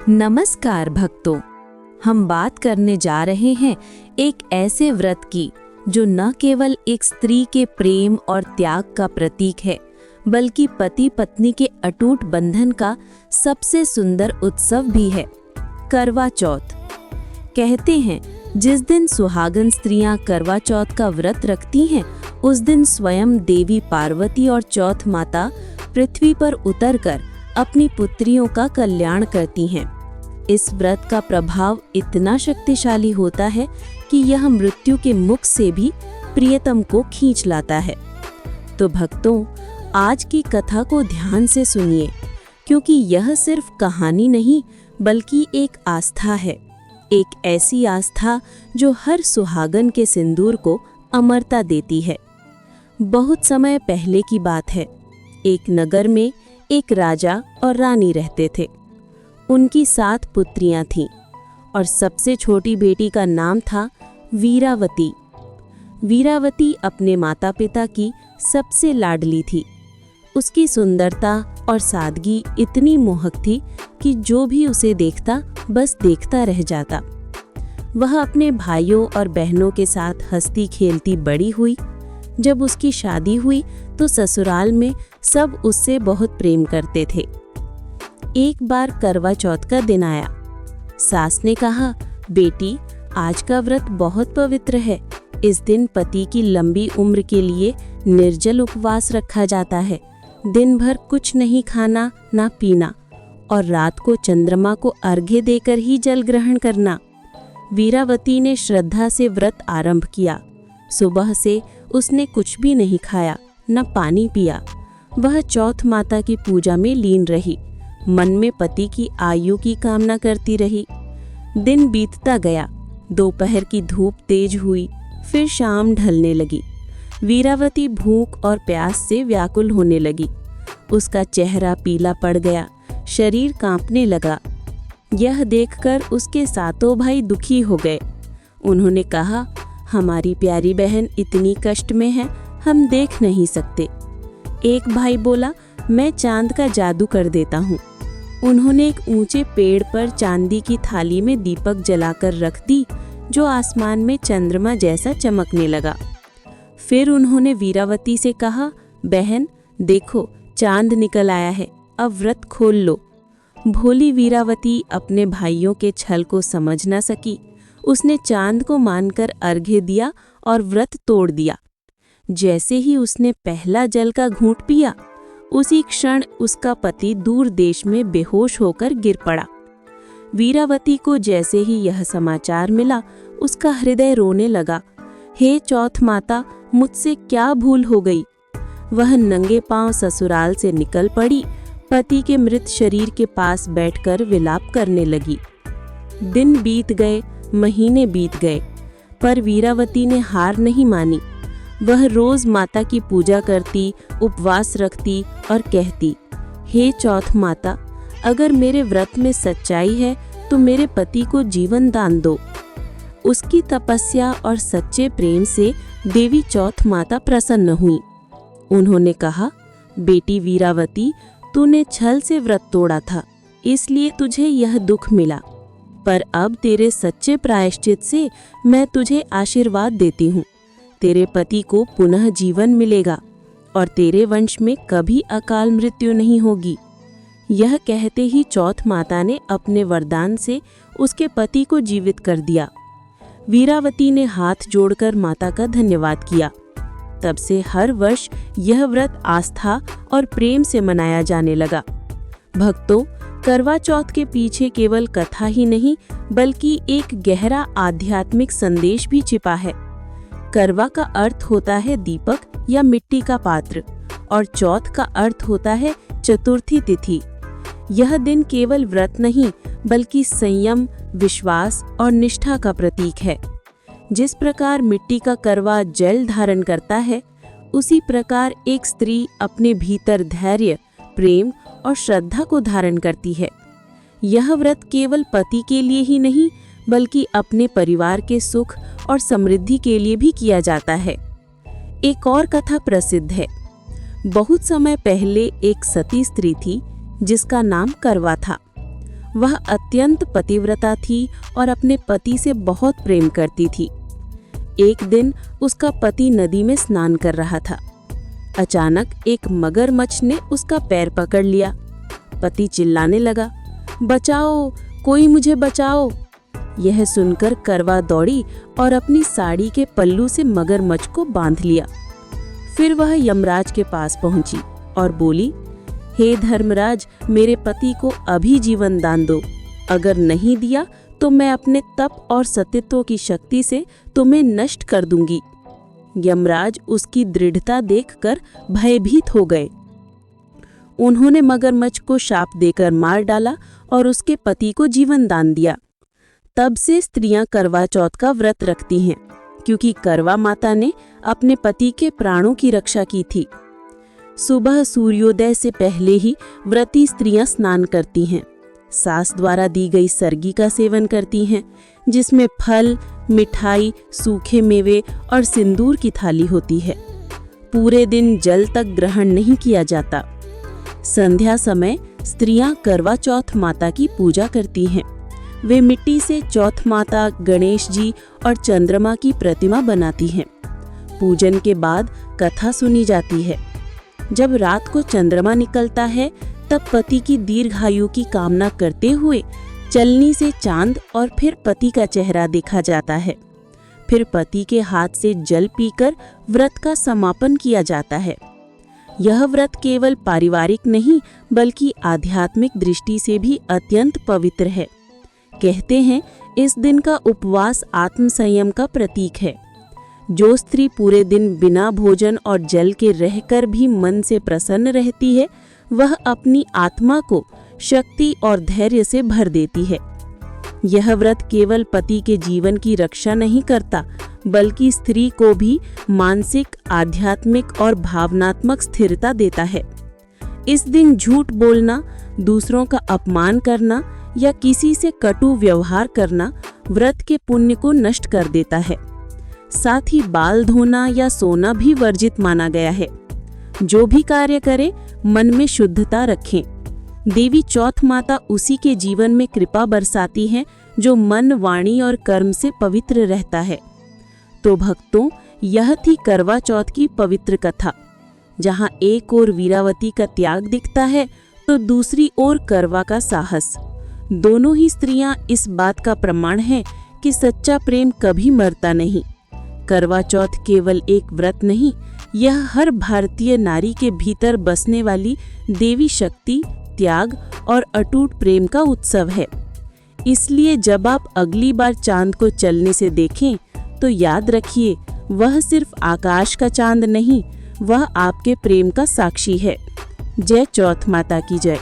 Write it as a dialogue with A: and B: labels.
A: नमस्कार भक्तों, हम बात करने जा रहे हैं एक ऐसे व्रत की जो न केवल एक स्त्री के प्रेम और त्याग का प्रतीक है, बल्कि पति पत्नी के अटूट बंधन का सबसे सुंदर उत्सव भी है। करवा चौथ। कहते हैं जिस दिन सुहागन स्त्रियां करवा चौथ का व्रत रखती हैं, उस दिन स्वयं देवी पार्वती और चौथ माता पृथ्वी पर उतरकर अपनी पुत्रियों का कल्याण करती हैं। इस व्रत का प्रभाव इतना शक्तिशाली होता है कि यह मृत्यु के मुख से भी प्रियतम को खींच लाता है। तो भक्तों, आज की कथा को ध्यान से सुनिए, क्योंकि यह सिर्फ कहानी नहीं बल्कि एक आस्था है। एक ऐसी आस्था जो हर सुहागन के सिंदूर को अमरता देती है। बहुत समय पहले की बात है। एक नगर में एक राजा और रानी रहते थे। उनकी 7 पुत्रियां थीं और सबसे छोटी बेटी का नाम था वीरावती। वीरावती अपने माता पिता की सबसे लाडली थी। उसकी सुंदरता और सादगी इतनी मोहक थी कि जो भी उसे देखता बस देखता रह जाता। वह अपने भाइयों और बहनों के साथ हंसती खेलती बड़ी हुई। जब उसकी शादी हुई तो ससुराल में सब उससे बहुत प्रेम करते थे। एक बार करवा चौथ का दिन आया। सास ने कहा, बेटी, आज का व्रत बहुत पवित्र है। इस दिन पति की लंबी उम्र के लिए निर्जल उपवास रखा जाता है। दिन भर कुछ नहीं खाना ना पीना और रात को चंद्रमा को अर्घ्य देकर ही जल ग्रहण करना। वीरावती ने श्रद्धा से व्रत आरंभ किया। सुबह से उसने कुछ भी नहीं खाया न पानी पिया। वह चौथ माता की पूजा में लीन रही। मन में पति की आयु की कामना करती रही। दिन बीतता गया। दोपहर की धूप तेज हुई, फिर शाम ढलने लगी। वीरावती भूख और प्यास से व्याकुल होने लगी। उसका चेहरा पीला पड़ गया, शरीर कांपने लगा। यह देखकर उसके 7 भाई दुखी हो गए। उन्होंने कहा, हमारी प्यारी बहन इतनी कष्ट में है, हम देख नहीं सकते। एक भाई बोला, मैं चांद का जादू कर देता हूँ। उन्होंने एक ऊंचे पेड़ पर चांदी की थाली में दीपक जलाकर रख दी, जो आसमान में चंद्रमा जैसा चमकने लगा। फिर उन्होंने वीरावती से कहा, बहन देखो, चांद निकल आया है, अब व्रत खोल लो। भोली वीरावती अपने भाइयों के छल को समझ न सकी। उसने चांद को मानकर अर्घ्य दिया और व्रत तोड़ दिया। जैसे ही उसने पहला जल का घूंट पिया, उसी क्षण उसका पति दूर देश में बेहोश होकर गिर पड़ा। वीरावती को जैसे ही यह समाचार मिला, उसका हृदय रोने लगा। हे चौथ माता, मुझसे क्या भूल हो गई। वह नंगे पांव ससुराल से निकल पड़ी। पति के मृत शरीर के पास बैठकर विलाप करने लगी। दिन बीत गए, महीने बीत गए, पर वीरावती ने हार नहीं मानी। वह रोज माता की पूजा करती, उपवास रखती और कहती, हे चौथ माता, अगर मेरे व्रत में सच्चाई है तो मेरे पति को जीवन दान दो। उसकी तपस्या और सच्चे प्रेम से देवी चौथ माता प्रसन्न हुई। उन्होंने कहा, बेटी वीरावती, तूने छल से व्रत तोड़ा था, इसलिए तुझे यह दुख मिला। पर अब तेरे सच्चे प्रायश्चित से मैं तुझे आशीर्वाद देती हूँ। तेरे पति को पुनः जीवन मिलेगा और तेरे वंश में कभी अकाल मृत्यु नहीं होगी। यह कहते ही चौथ माता ने अपने वरदान से उसके पति को जीवित कर दिया। वीरावती ने हाथ जोड़कर माता का धन्यवाद किया। तब से हर वर्ष यह व्रत आस्था और प्रेम से मनाया जाने लगा। भक्तों, करवा चौथ के पीछे केवल कथा ही नहीं बल्कि एक गहरा आध्यात्मिक संदेश भी छिपा है। करवा का अर्थ होता है दीपक या मिट्टी का पात्र और चौथ का अर्थ होता है चतुर्थी तिथि। यह दिन केवल व्रत नहीं बल्कि संयम, विश्वास और निष्ठा का प्रतीक है। जिस प्रकार मिट्टी का करवा जल धारण करता है, उसी प्रकार एक स्त्री अपने भीतर धैर्य, प्रेम और श्रद्धा को धारण करती है। यह व्रत केवल पति के लिए ही नहीं बल्कि अपने परिवार के सुख और समृद्धि के लिए भी किया जाता है। एक और कथा प्रसिद्ध है। बहुत समय पहले एक सती स्त्री थी जिसका नाम करवा था। वह अत्यंत पतिव्रता थी और अपने पति से बहुत प्रेम करती थी। एक दिन उसका पति नदी में स्नान कर रहा था। अचानक एक मगरमच्छ ने उसका पैर पकड़ लिया। पति चिल्लाने लगा, बचाओ, कोई मुझे बचाओ। यह सुनकर करवा दौड़ी और अपनी साड़ी के पल्लू से मगरमच्छ को बांध लिया। फिर वह यमराज के पास पहुंची और बोली, हे धर्मराज, मेरे पति को अभी जीवन दान दो। अगर नहीं दिया तो मैं अपने तप और सतीत्व की शक्ति से तुम्हें नष्ट कर दूंगी। यमराज उसकी दृढ़ता देखकर भयभीत हो गए। उन्होंने मगरमच्छ को शाप देकर मार डाला और उसके पति को जीवन दान दिया। तब से स्त्रियां करवा चौथ का व्रत रखती हैं, क्योंकि करवा माता ने अपने पति के प्राणों की रक्षा की थी। सुबह सूर्योदय से पहले ही व्रती स्त्रियां स्नान करती हैं। सास द्वारा दी गई सरगी का सेवन करती हैं, जिसमें फल, मिठाई, सूखे मेवे और सिंदूर की थाली होती है। पूरे दिन जल तक ग्रहण नहीं किया जाता। संध्या समय स्त्रियां करवा चौथ माता की पूजा करती हैं। वे मिट्टी से चौथ माता, गणेश जी और चंद्रमा की प्रतिमा बनाती हैं। पूजन के बाद कथा सुनी जाती है। जब रात को चंद्रमा निकलता है तब पति की दीर्घायु की कामना करते हुए चलनी से चांद और फिर पति का चेहरा देखा जाता है। फिर पति के हाथ से जल पीकर व्रत का समापन किया जाता है। यह व्रत केवल पारिवारिक नहीं बल्कि आध्यात्मिक दृष्टि से भी अत्यंत पवित्र है। कहते हैं इस दिन का उपवास आत्म संयम का प्रतीक है। जो स्त्री पूरे दिन बिना भोजन और जल के रहकर भी मन से प्रसन्न रहती है, वह अपनी आत्मा को शक्ति और धैर्य से भर देती है। यह व्रत केवल पति के जीवन की रक्षा नहीं करता, बल्कि स्त्री को भी मानसिक, आध्यात्मिक और भावनात्मक स्थिरता देता है। इस दिन झूठ बोलना, दूसरों का अपमान करना या किसी से कटु व्यवहार करना व्रत के पुण्य को नष्ट कर देता है। साथ ही बाल धोना या सोना भी वर्जित माना गया है। जो भी कार्य करें, मन में शुद्धता रखें। देवी चौथ माता उसी के जीवन में कृपा बरसाती है जो मन, वाणी और कर्म से पवित्र रहता है। तो भक्तों, यह थी करवा चौथ की पवित्र कथा, जहाँ एक ओर वीरावती का त्याग दिखता है तो दूसरी ओर करवा का साहस। दोनों ही स्त्रियां इस बात का प्रमाण है कि सच्चा प्रेम कभी मरता नहीं। करवा चौथ केवल एक व्रत नहीं, यह हर भारतीय नारी के भीतर बसने वाली देवी शक्ति, त्याग और अटूट प्रेम का उत्सव है। इसलिए जब आप अगली बार चांद को चलने से देखें तो याद रखिए, वह सिर्फ आकाश का चांद नहीं, वह आपके प्रेम का साक्षी है। जय चौथ माता की जय।